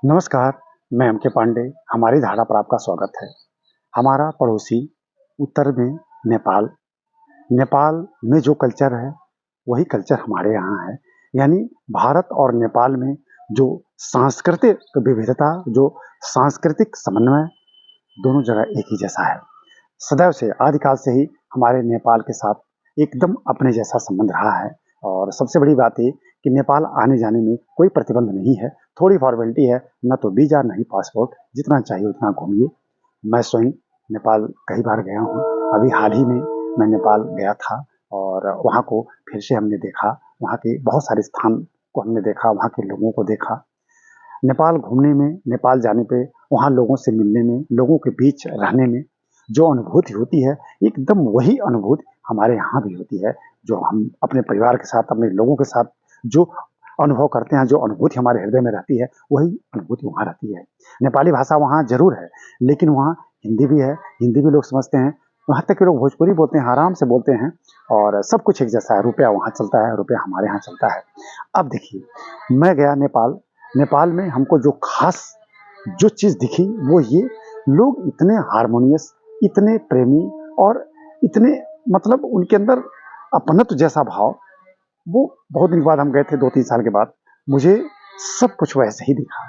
नमस्कार, मैं एम के पांडे। हमारी धारा पर आपका स्वागत है। हमारा पड़ोसी उत्तर में नेपाल। नेपाल में जो कल्चर है वही कल्चर हमारे यहाँ है। यानी भारत और नेपाल में जो सांस्कृतिक विविधता, जो सांस्कृतिक समन्वय, दोनों जगह एक ही जैसा है। सदैव से आदिकाल से ही हमारे नेपाल के साथ एकदम अपने जैसा संबंध रहा है। और सबसे बड़ी बात ये कि नेपाल आने जाने में कोई प्रतिबंध नहीं है। थोड़ी फॉर्मेलिटी है, न तो वीजा न ही पासपोर्ट, जितना चाहिए उतना घूमिए। मैं स्वयं नेपाल कई बार गया हूँ। अभी हाल ही में मैं नेपाल गया था और वहाँ को फिर से हमने देखा। वहाँ के बहुत सारे स्थान को हमने देखा, वहाँ के लोगों को देखा। नेपाल घूमने में, नेपाल जाने पे, वहाँ लोगों से मिलने में, लोगों के बीच रहने में जो अनुभूति होती है, एकदम वही अनुभूति हमारे यहाँ भी होती है। जो हम अपने परिवार के साथ, अपने लोगों के साथ जो अनुभव करते हैं, जो अनुभूति हमारे हृदय में रहती है, वही अनुभूति वहाँ रहती है। नेपाली भाषा वहाँ ज़रूर है, लेकिन वहाँ हिंदी भी है, हिंदी भी लोग समझते हैं। वहाँ तक के लोग भोजपुरी बोलते हैं, आराम से बोलते हैं और सब कुछ एक जैसा है। रुपया वहाँ चलता है, रुपया हमारे यहाँ चलता है। अब देखिए, मैं गया नेपाल। नेपाल में हमको जो खास जो चीज़ दिखी वो ये, लोग इतने हार्मोनियस, इतने प्रेमी और इतने, मतलब उनके अंदर अपनत्व जैसा भाव। वो बहुत दिन बाद हम गए थे, 2-3 साल के बाद। मुझे सब कुछ वैसे ही दिखा।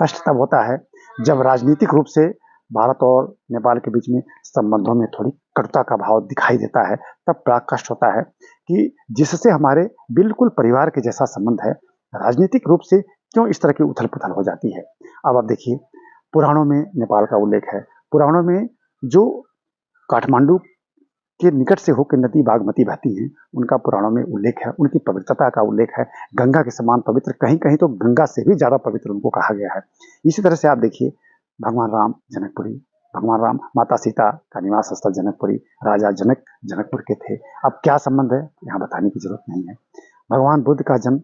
कष्ट तब होता है जब राजनीतिक रूप से भारत और नेपाल के बीच में संबंधों में थोड़ी कटुता का भाव दिखाई देता है। तब बड़ा कष्ट होता है कि जिससे हमारे बिल्कुल परिवार के जैसा संबंध है, राजनीतिक रूप से क्यों इस तरह की उथल-पुथल हो जाती है। अब आप देखिए, पुराणों में नेपाल का उल्लेख है। पुराणों में जो काठमांडू के निकट से होकर नदी बागमती बहती है, उनका पुराणों में उल्लेख है, उनकी पवित्रता का उल्लेख है। गंगा के समान पवित्र, कहीं-कहीं तो गंगा से भी ज़्यादा पवित्र उनको कहा गया है। इसी तरह से आप देखिए, भगवान राम जनकपुरी, भगवान राम, माता सीता का निवास स्थल जनकपुरी, राजा जनक जनकपुर के थे। अब क्या संबंध है, यहाँ बताने की ज़रूरत नहीं है। भगवान बुद्ध का जन्म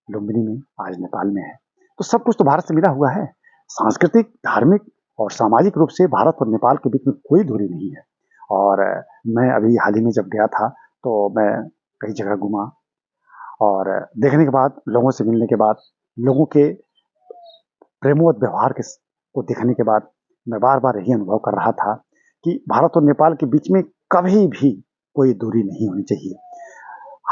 लुम्बिनी में, आज नेपाल में है। तो सब कुछ तो भारत से मिला हुआ है। सांस्कृतिक, धार्मिक और सामाजिक रूप से भारत और नेपाल के बीच में कोई दूरी नहीं है। और मैं अभी हाल ही में जब गया था तो मैं कई जगह घूमा और देखने के बाद, लोगों से मिलने के बाद, लोगों के प्रेमवत व्यवहार को देखने के बाद मैं बार-बार यही अनुभव कर रहा था कि भारत और नेपाल के बीच में कभी भी कोई दूरी नहीं होनी चाहिए।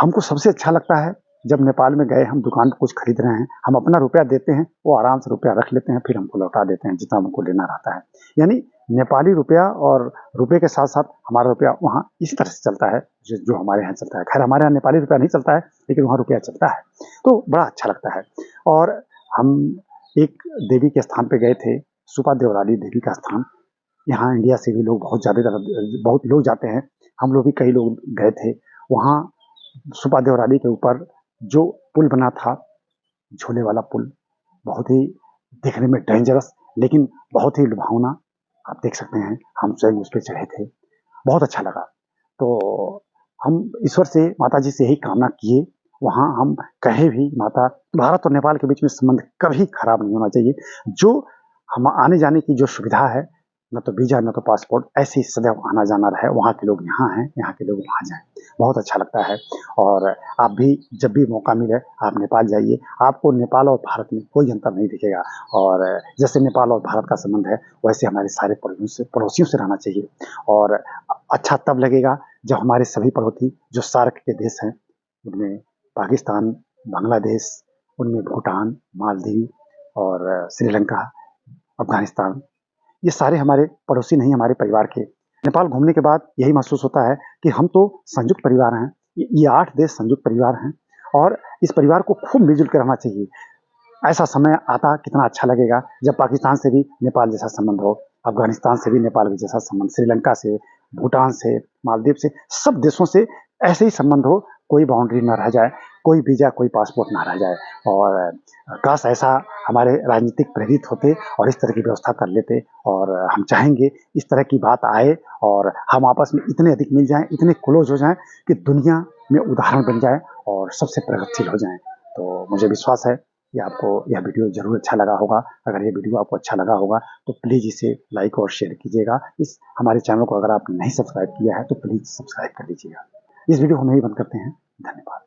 हमको सबसे अच्छा लगता है जब नेपाल में गए, हम दुकान पे कुछ खरीद रहे हैं, हम अपना रुपया देते हैं, वो आराम से रुपया रख लेते हैं, फिर हमको लौटा देते हैं जितना उनको लेना रहता है। यानी नेपाली रुपया और रुपये के साथ-साथ हमारा रुपया वहाँ इसी तरह से चलता है जो हमारे यहाँ चलता है। खैर हमारे यहाँ नेपाली रुपया नहीं चलता है, लेकिन वहाँ रुपया चलता है, तो बड़ा अच्छा लगता है। और हम एक देवी के स्थान पे गए थे, सुपा देवराली देवी का स्थान। यहाँ इंडिया से भी लोग बहुत लोग जाते हैं। हम लोग भी कई लोग गए थे। वहाँ सुपा देवराली के ऊपर जो पुल बना था, झूले वाला पुल, बहुत ही देखने में डेंजरस लेकिन बहुत ही लुभावना। आप देख सकते हैं, हम स्वयं उस पे चढ़े थे, बहुत अच्छा लगा। तो हम ईश्वर से, माता जी से यही कामना किए, वहाँ हम कहे भी, माता, भारत और नेपाल के बीच में संबंध कभी खराब नहीं होना चाहिए। जो हम आने जाने की जो सुविधा है, न तो वीजा न तो पासपोर्ट, ऐसे ही सदैव आना जाना रहे। वहाँ के लोग यहाँ हैं, यहाँ के लोग वहाँ जाएं, बहुत अच्छा लगता है। और आप भी जब भी मौका मिले आप नेपाल जाइए, आपको नेपाल और भारत में कोई अंतर नहीं दिखेगा। और जैसे नेपाल और भारत का संबंध है, वैसे हमारे सारे पड़ोसियों से रहना चाहिए। और अच्छा तब लगेगा जब हमारे सभी पड़ोसी जो सार्क के देश हैं, उनमें पाकिस्तान, बांग्लादेश, उनमें भूटान, मालदीव और श्रीलंका, अफगानिस्तान, ये सारे हमारे पड़ोसी नहीं, हमारे परिवार के। नेपाल घूमने के बाद यही महसूस होता है कि हम तो संयुक्त परिवार हैं। ये 8 देश संयुक्त परिवार हैं और इस परिवार को खूब मिलजुल के रहना चाहिए। ऐसा समय आता कितना अच्छा लगेगा जब पाकिस्तान से भी नेपाल जैसा संबंध हो, अफगानिस्तान से भी नेपाल के जैसा संबंध, श्रीलंका से, भूटान से, मालदीव से, सब देशों से ऐसे ही संबंध हो, कोई बाउंड्री ना रह जाए, कोई वीजा, कोई पासपोर्ट ना रह जाए। और काश ऐसा हमारे राजनीतिक प्रेरित होते और इस तरह की व्यवस्था कर लेते। और हम चाहेंगे इस तरह की बात आए और हम आपस में इतने अधिक मिल जाएं, इतने क्लोज हो जाएं कि दुनिया में उदाहरण बन जाए और सबसे प्रगतिशील हो जाएं। तो मुझे विश्वास है कि आपको यह वीडियो ज़रूर अच्छा लगा होगा। अगर ये वीडियो आपको अच्छा लगा होगा तो प्लीज़ इसे लाइक और शेयर कीजिएगा। इस हमारे चैनल को अगर आपने नहीं सब्सक्राइब किया है तो प्लीज़ सब्सक्राइब कर लीजिएगा। इस वीडियो को हम यहीं बंद करते हैं। धन्यवाद।